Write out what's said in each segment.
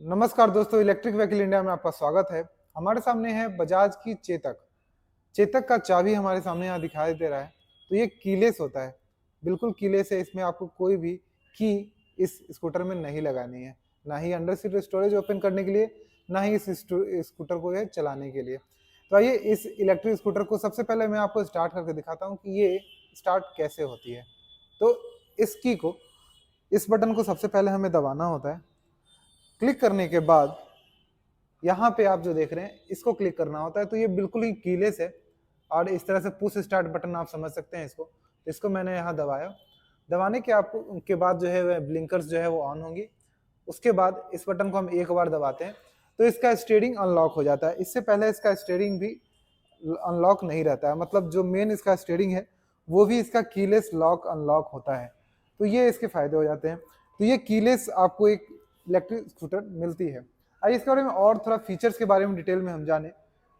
नमस्कार दोस्तों, electric vehicle India में आपका स्वागत है। हमारे सामने है बजाज की चेतक। चेतक का चाबी हमारे सामने यहाँ दिखाई दे रहा है। तो ये कीलेस होता है, बिल्कुल कीलेस है। इसमें आपको कोई भी की इस स्कूटर में नहीं लगानी है, ना ही अंडर सीट स्टोरेज ओपन करने के लिए, ना ही इस स्कूटर को ये चलाने के लिए। तो आइए इस इलेक्ट्रिक स्कूटर को सबसे पहले मैं आपको स्टार्ट करके दिखाता हूँ कि ये स्टार्ट कैसे होती है। तो इस की को, इस बटन को सबसे पहले हमें दबाना होता है। क्लिक करने के बाद यहाँ पे आप जो देख रहे हैं इसको क्लिक करना होता है। तो ये बिल्कुल ही कीलेस है और इस तरह से पुश स्टार्ट बटन आप समझ सकते हैं इसको। तो इसको मैंने यहाँ दबाया। दबाने के आपको के बाद जो है वह ब्लिंकर्स जो है वो ऑन होंगी। उसके बाद इस बटन को हम एक बार दबाते हैं तो इसका स्टीयरिंग अनलॉक हो जाता है। इससे पहले इसका स्टीयरिंग भी अनलॉक नहीं रहता है, मतलब जो मेन इसका स्टीयरिंग है वो भी इसका कीलेस लॉक अनलॉक होता है। तो ये इसके फायदे हो जाते हैं। तो ये कीलेस आपको एक इलेक्ट्रिक स्कूटर मिलती है। आइए इसके बारे में और थोड़ा फीचर्स के बारे में डिटेल में हम जाने।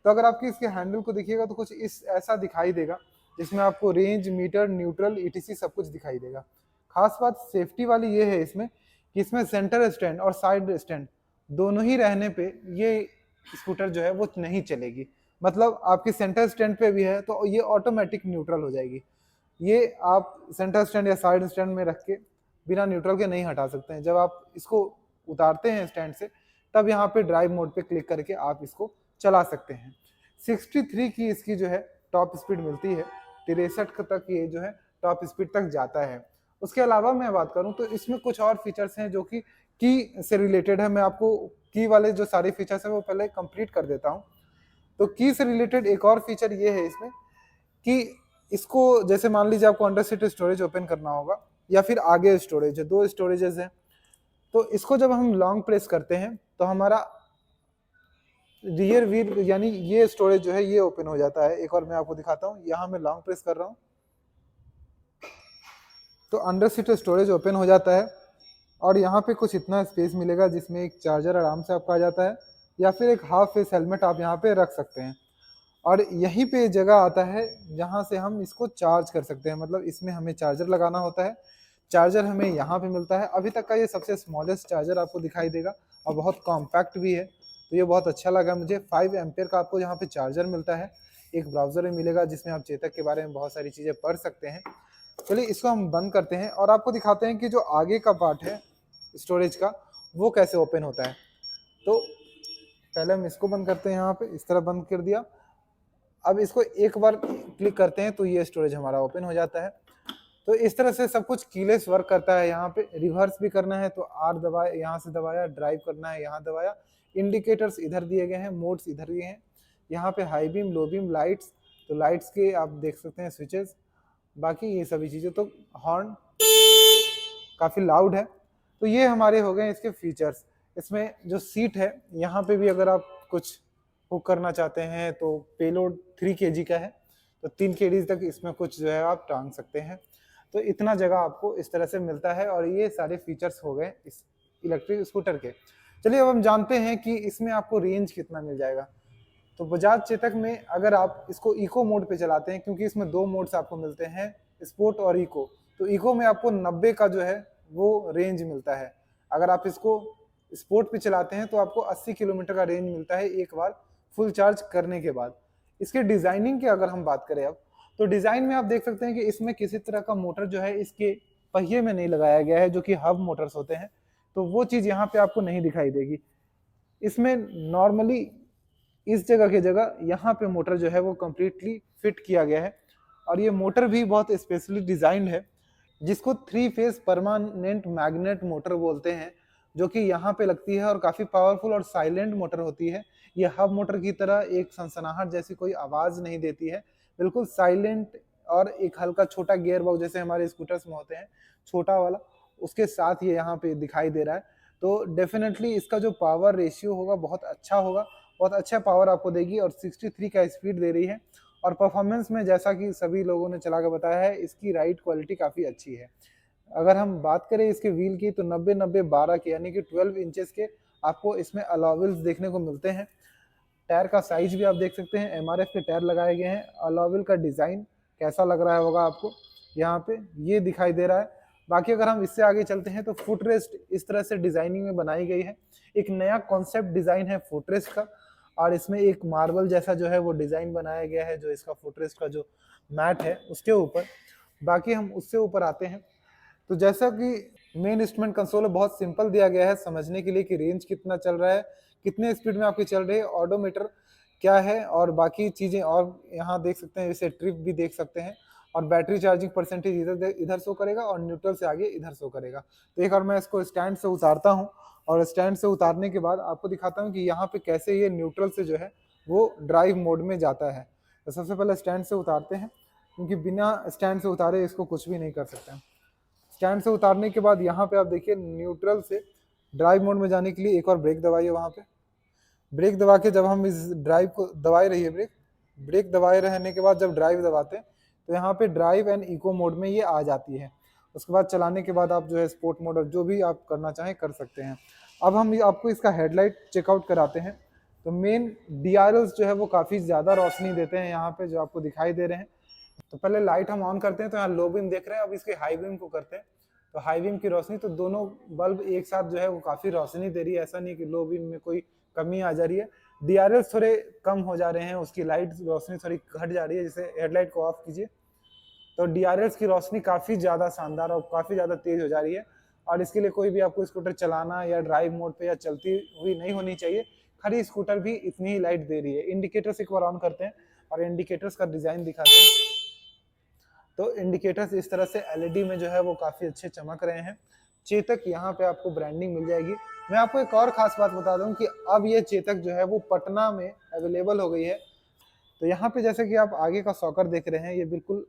तो अगर आपकी इसके हैंडल को देखिएगा तो कुछ इस ऐसा दिखाई देगा, जिसमें आपको रेंज, मीटर, न्यूट्रल, ईटीसी सब कुछ दिखाई देगा। खास बात सेफ्टी वाली ये है इसमें कि इसमें सेंटर स्टैंड और साइड स्टैंड दोनों ही रहने पे ये स्कूटर जो है वो नहीं चलेगी। मतलब आपकी सेंटर स्टैंड पे भी है तो ये ऑटोमेटिक न्यूट्रल हो जाएगी। ये आप सेंटर स्टैंड या साइड स्टैंड में रख के बिना न्यूट्रल के नहीं हटा सकते हैं। जब आप इसको उतारते हैं स्टैंड से, तब यहाँ पे ड्राइव मोड पे क्लिक करके आप इसको चला सकते हैं। 63 की इसकी जो है टॉप स्पीड मिलती है। 63 तक ये जो है टॉप स्पीड तक जाता है। उसके अलावा मैं बात करूं तो इसमें कुछ और फीचर्स हैं जो कि की से रिलेटेड है। मैं आपको की वाले जो सारे फीचर्स हैं वो पहले कंप्लीट कर देता हूं। तो की से रिलेटेड एक और फीचर ये है इसमें कि इसको जैसे मान लीजिए आपको अंडर सीट स्टोरेज ओपन करना होगा या फिर आगे स्टोरेज है, दो स्टोरेजेस हैं। तो इसको जब हम लॉन्ग प्रेस करते हैं तो हमारा रियर व्हील यानी ये स्टोरेज जो है ये ओपन हो जाता है। एक और मैं आपको दिखाता हूँ, यहाँ मैं लॉन्ग प्रेस कर रहा हूँ तो अंडर सीट स्टोरेज ओपन हो जाता है। और यहाँ पे कुछ इतना स्पेस मिलेगा जिसमें एक चार्जर आराम से आपका आ जाता है, या फिर एक हाफ फेस हेलमेट आप यहाँ पे रख सकते हैं। और यहीं पे जगह आता है जहाँ से हम इसको चार्ज कर सकते हैं, मतलब इसमें हमें चार्जर लगाना होता है। चार्जर हमें यहाँ पे मिलता है। अभी तक का ये सबसे स्मॉलेस्ट चार्जर आपको दिखाई देगा और बहुत कॉम्पैक्ट भी है। तो ये बहुत अच्छा लगा मुझे। 5 एम्पेयर का आपको यहाँ पे चार्जर मिलता है। एक ब्राउजर भी मिलेगा जिसमें आप चेतक के बारे में बहुत सारी चीज़ें पढ़ सकते हैं। चलिए इसको हम बंद करते हैं और आपको दिखाते हैं कि जो आगे का पार्ट है स्टोरेज का वो कैसे ओपन होता है। तो पहले हम इसको बंद करते हैं, यहाँ पे इस तरह बंद कर दिया। अब इसको एक बार क्लिक करते हैं तो ये स्टोरेज हमारा ओपन हो जाता है। तो इस तरह से सब कुछ कीलेस वर्क करता है। यहाँ पे रिवर्स भी करना है तो आर दबाया, यहाँ से दबाया, ड्राइव करना है यहाँ दबाया। इंडिकेटर्स इधर दिए गए हैं, मोड्स इधर दिए हैं। यहाँ पे high beam, low beam, lights, तो लाइट्स के आप देख सकते हैं स्विचेस। बाकी ये सभी चीज़ें, तो हॉर्न काफ़ी लाउड है। तो ये हमारे हो गए इसके फीचर्स। इसमें जो सीट है यहाँ पे भी अगर आप कुछ हुक करना चाहते हैं तो पेलोड 3 kg का है, तो 3 kg तक इसमें कुछ जो है आप टांग सकते हैं। तो इतना जगह आपको इस तरह से मिलता है और ये सारे फीचर्स हो गए इस इलेक्ट्रिक स्कूटर के। चलिए अब हम जानते हैं कि इसमें आपको रेंज कितना मिल जाएगा। तो बजाज चेतक में अगर आप इसको इको मोड पे चलाते हैं, क्योंकि इसमें 2 मोड्स आपको मिलते हैं, स्पोर्ट और इको। तो इको में आपको 90 का जो है वो रेंज मिलता है। अगर आप इसको स्पोर्ट पे चलाते हैं तो आपको 80 किलोमीटर का रेंज मिलता है एक बार फुल चार्ज करने के बाद। इसके डिजाइनिंग की अगर हम बात करें अब, तो डिजाइन में आप देख सकते हैं कि इसमें किसी तरह का मोटर जो है इसके पहिए में नहीं लगाया गया है, जो कि हब मोटर्स होते हैं। तो वो चीज यहाँ पे आपको नहीं दिखाई देगी। इसमें नॉर्मली इस जगह की जगह यहाँ पे मोटर जो है वो कम्प्लीटली फिट किया गया है। और ये मोटर भी बहुत स्पेशली डिजाइंड है, जिसको 3 फेज परमानेंट मैग्नेट मोटर बोलते हैं, जो कि यहाँ पे लगती है और काफी पावरफुल और साइलेंट मोटर होती है। ये हब मोटर की तरह एक सनसनाहट जैसी कोई आवाज नहीं देती है, बिल्कुल साइलेंट। और एक हल्का छोटा गियर बॉक्स जैसे हमारे स्कूटर्स में होते हैं, छोटा वाला, उसके साथ ये यहाँ पे दिखाई दे रहा है। तो डेफिनेटली इसका जो पावर रेशियो होगा बहुत अच्छा होगा, बहुत अच्छा पावर आपको देगी। और 63 का स्पीड दे रही है। और परफॉर्मेंस में जैसा कि सभी लोगों ने चला के बताया है, इसकी राइड क्वालिटी काफ़ी अच्छी है। अगर हम बात करें इसके व्हील की तो 90-90-12 के यानी कि 12 इंचेस के आपको इसमें अलॉविल्स देखने को मिलते हैं। टायर का साइज भी आप देख सकते हैं, एमआरएफ के टायर लगाए गए हैं। अलॉविल का डिज़ाइन कैसा लग रहा होगा आपको, यहाँ पे ये दिखाई दे रहा है। बाकी अगर हम इससे आगे चलते हैं तो फुटरेस्ट इस तरह से डिजाइनिंग में बनाई गई है, एक नया कॉन्सेप्ट डिजाइन है फुटरेस्ट का, और इसमें एक मार्बल जैसा जो है वो डिजाइन बनाया गया है जो इसका फुटरेस्ट का जो मैट है उसके ऊपर। बाकी हम उससे ऊपर आते हैं तो जैसा कि मेन इंस्ट्रूमेंट कंसोल बहुत सिंपल दिया गया है समझने के लिए कि रेंज कितना चल रहा है, कितने स्पीड में आपकी चल रही है, ऑडोमीटर क्या है और बाकी चीज़ें, और यहाँ देख सकते हैं जैसे ट्रिप भी देख सकते हैं, और बैटरी चार्जिंग परसेंटेज इधर शो करेगा और न्यूट्रल से आगे इधर शो करेगा। तो एक बार मैं इसको स्टैंड से उतारता हूँ और स्टैंड से उतारने के बाद आपको दिखाता हूँ कि यहाँ पे कैसे ये न्यूट्रल से जो है वो ड्राइव मोड में जाता है। तो सबसे पहले स्टैंड से उतारते हैं, क्योंकि बिना स्टैंड से उतारे इसको कुछ भी नहीं कर सकते हैं। स्टैंड से उतारने के बाद यहाँ पे आप देखिए न्यूट्रल से ड्राइव मोड में जाने के लिए एक और ब्रेक दबाइए। वहाँ पे ब्रेक दबा के जब हम इस ड्राइव को दबाए रहिए, ब्रेक दबाए रहने के बाद जब ड्राइव दबाते हैं तो यहाँ पे ड्राइव एंड इको मोड में ये आ जाती है। उसके बाद चलाने के बाद आप जो है स्पोर्ट मोड और जो भी आप करना चाहें कर सकते हैं। अब हम आपको इसका हेडलाइट चेकआउट कराते हैं। तो मेन DRLs जो है वो काफ़ी ज़्यादा रोशनी देते हैं यहाँ पे जो आपको दिखाई दे रहे हैं। तो पहले लाइट हम ऑन करते हैं तो यहाँ लो बीम देख रहे हैं, अब इसके हाई बीम को करते हैं तो हाई बीम की रोशनी, तो दोनों बल्ब एक साथ जो है वो काफ़ी रोशनी दे रही है, ऐसा नहीं कि लो बीम में कोई कमी आ जा रही है। DRLs थोड़े कम हो जा रहे हैं, उसकी लाइट रोशनी थोड़ी घट जा रही है। जैसे हेडलाइट को ऑफ कीजिए तो DRLs की रोशनी काफ़ी ज़्यादा शानदार और काफ़ी ज़्यादा तेज हो जा रही है, और इसके लिए कोई भी आपको स्कूटर चलाना या ड्राइव मोड पे या चलती हुई नहीं होनी चाहिए, खड़ी स्कूटर भी इतनी ही लाइट दे रही है। इंडिकेटर्स एक बार ऑन करते हैं और इंडिकेटर्स का डिज़ाइन दिखाते हैं। तो इंडिकेटर्स इस तरह से LED में जो है वो काफ़ी अच्छे चमक रहे हैं। चेतक यहाँ पे आपको ब्रांडिंग मिल जाएगी। मैं आपको एक और ख़ास बात बता दूं कि अब ये चेतक जो है वो पटना में अवेलेबल हो गई है। तो यहाँ पे जैसे कि आप आगे का सॉकर देख रहे हैं, ये बिल्कुल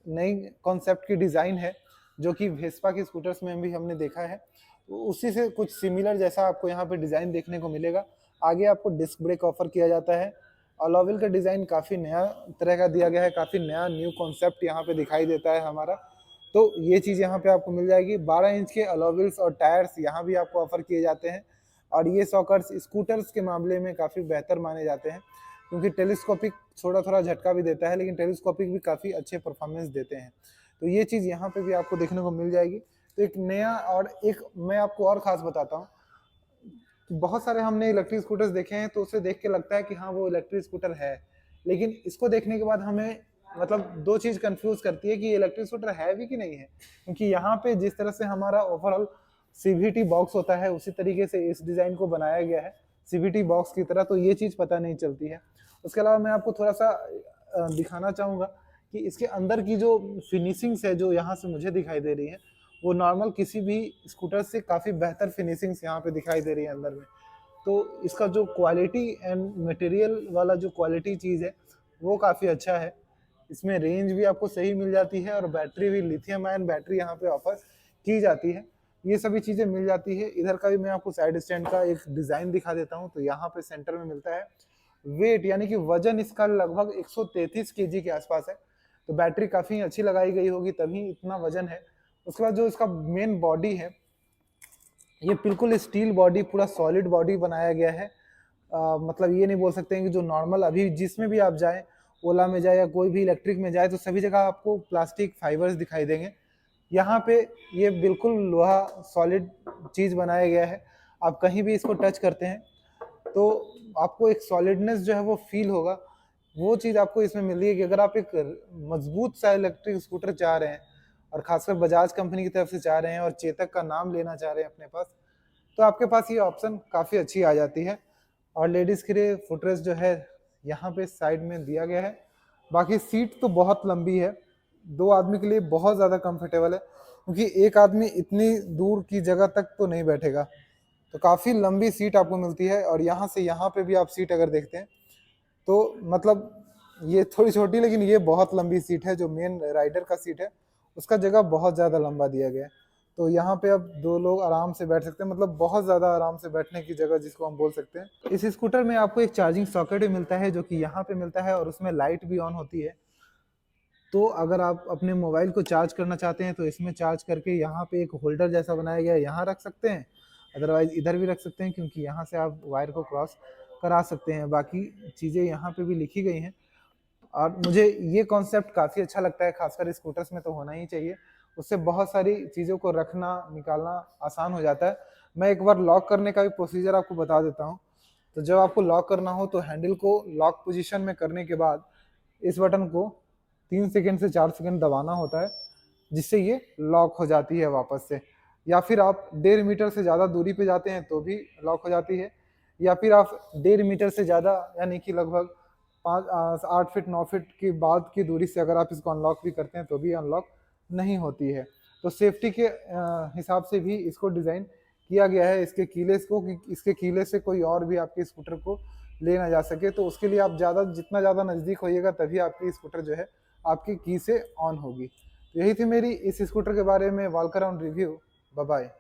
नई कॉन्सेप्ट की डिज़ाइन है जो कि वेस्पा की स्कूटर्स में भी हमने देखा है। तो उसी से कुछ सिमिलर जैसा आपको यहाँ पे डिज़ाइन देखने को मिलेगा। आगे आपको डिस्क ब्रेक ऑफर किया जाता है। अलॉविल का डिज़ाइन काफ़ी नया तरह का दिया गया है, काफ़ी नया न्यू कॉन्सेप्ट यहाँ पे दिखाई देता है हमारा। तो ये चीज़ यहाँ पे आपको मिल जाएगी। 12 इंच के अलॉविल्स और टायर्स यहाँ भी आपको ऑफर किए जाते हैं, और ये सॉकर्स स्कूटर्स के मामले में काफ़ी बेहतर माने जाते हैं, क्योंकि टेलीस्कोपिक थोड़ा झटका भी देता है, लेकिन टेलीस्कोपिक भी काफ़ी अच्छे परफॉर्मेंस देते हैं। तो ये चीज़ यहाँ पे भी आपको देखने को मिल जाएगी। तो एक नया, और एक मैं आपको और ख़ास बताता हूँ, बहुत सारे हमने इलेक्ट्रिक स्कूटर्स देखे हैं तो उसे देख के लगता है कि हाँ वो इलेक्ट्रिक स्कूटर है, लेकिन इसको देखने के बाद हमें मतलब दो चीज़ कंफ्यूज करती है कि ये इलेक्ट्रिक स्कूटर है भी कि नहीं है। क्योंकि यहाँ पे जिस तरह से हमारा ओवरऑल CVT बॉक्स होता है उसी तरीके से इस डिज़ाइन को बनाया गया है CVT बॉक्स की तरह, तो ये चीज़ पता नहीं चलती है। उसके अलावा मैं आपको थोड़ा सा दिखाना चाहूँगा कि इसके अंदर की जो फिनिशिंग्स है जो यहाँ से मुझे दिखाई दे रही है, वो नॉर्मल किसी भी स्कूटर से काफ़ी बेहतर फिनिशिंग्स यहाँ पे दिखाई दे रही है अंदर में। तो इसका जो क्वालिटी एंड मटेरियल वाला जो क्वालिटी चीज़ है वो काफ़ी अच्छा है। इसमें रेंज भी आपको सही मिल जाती है, और बैटरी भी लिथियम आयन बैटरी यहाँ पे ऑफर की जाती है। ये सभी चीज़ें मिल जाती है। इधर का भी मैं आपको साइड स्टैंड का एक डिज़ाइन दिखा देता हूँ। तो यहाँ पे सेंटर में मिलता है वेट, यानी कि वजन इसका लगभग 133 kg के आसपास है। तो बैटरी काफ़ी अच्छी लगाई गई होगी तभी इतना वजन है। उसके बाद जो इसका मेन बॉडी है, ये बिल्कुल स्टील बॉडी, पूरा सॉलिड बॉडी बनाया गया है। मतलब ये नहीं बोल सकते हैं कि जो नॉर्मल अभी जिसमें भी आप जाएं, ओला में जाए या कोई भी इलेक्ट्रिक में जाए, तो सभी जगह आपको प्लास्टिक फाइबर्स दिखाई देंगे। यहाँ पे ये बिल्कुल लोहा सॉलिड चीज़ बनाया गया है। आप कहीं भी इसको टच करते हैं तो आपको एक सॉलिडनेस जो है वो फील होगा। वो चीज़ आपको इसमें मिल रही है कि अगर आप एक मजबूत सा इलेक्ट्रिक स्कूटर चाह रहे हैं, और खासकर बजाज कंपनी की तरफ से चाह रहे हैं, और चेतक का नाम लेना चाह रहे हैं अपने पास, तो आपके पास ये ऑप्शन काफ़ी अच्छी आ जाती है। और लेडीज़ के लिए फुटरेस्ट जो है यहाँ पे साइड में दिया गया है। बाकी सीट तो बहुत लंबी है, 2 आदमी के लिए बहुत ज़्यादा कंफर्टेबल है, क्योंकि एक आदमी इतनी दूर की जगह तक तो नहीं बैठेगा। तो काफ़ी लंबी सीट आपको मिलती है, और यहाँ से यहाँ पे भी आप सीट अगर देखते हैं तो मतलब ये थोड़ी छोटी, लेकिन ये बहुत लंबी सीट है। जो मेन राइडर का सीट है उसका जगह बहुत ज़्यादा लंबा दिया गया है। तो यहाँ पे अब 2 लोग आराम से बैठ सकते हैं, मतलब बहुत ज़्यादा आराम से बैठने की जगह जिसको हम बोल सकते हैं। इस स्कूटर में आपको एक चार्जिंग सॉकेट भी मिलता है जो कि यहाँ पे मिलता है, और उसमें लाइट भी ऑन होती है। तो अगर आप अपने मोबाइल को चार्ज करना चाहते हैं तो इसमें चार्ज करके यहाँ पे एक होल्डर जैसा बनाया गया है, यहाँ रख सकते हैं, अदरवाइज इधर भी रख सकते हैं, क्योंकि यहाँ से आप वायर को क्रॉस करा सकते हैं। बाकी चीज़ें यहाँ पे भी लिखी गई हैं, और मुझे ये कॉन्सेप्ट काफ़ी अच्छा लगता है, खासकर स्कूटर्स में तो होना ही चाहिए। उससे बहुत सारी चीज़ों को रखना निकालना आसान हो जाता है। मैं एक बार लॉक करने का भी प्रोसीजर आपको बता देता हूँ। तो जब आपको लॉक करना हो तो हैंडल को लॉक पोजीशन में करने के बाद इस बटन को 3 सेकंड से 4 सेकंड दबाना होता है, जिससे ये लॉक हो जाती है वापस से। या फिर आप 1.5 मीटर से ज़्यादा दूरी पे जाते हैं तो भी लॉक हो जाती है, या फिर आप 1.5 मीटर से ज़्यादा यानी कि लगभग 8 फीट 9 फीट की बाद की दूरी से अगर आप इसको अनलॉक भी करते हैं तो भी अनलॉक नहीं होती है। तो सेफ्टी के हिसाब से भी इसको डिज़ाइन किया गया है, इसके कीलेस को, कि इसके कीले से कोई और भी आपके स्कूटर को ले ना जा सके। तो उसके लिए आप जितना ज़्यादा नज़दीक होइएगा तभी आपकी स्कूटर जो है आपकी की से ऑन होगी। तो यही थी मेरी इस स्कूटर के बारे में walk around review. Bye bye.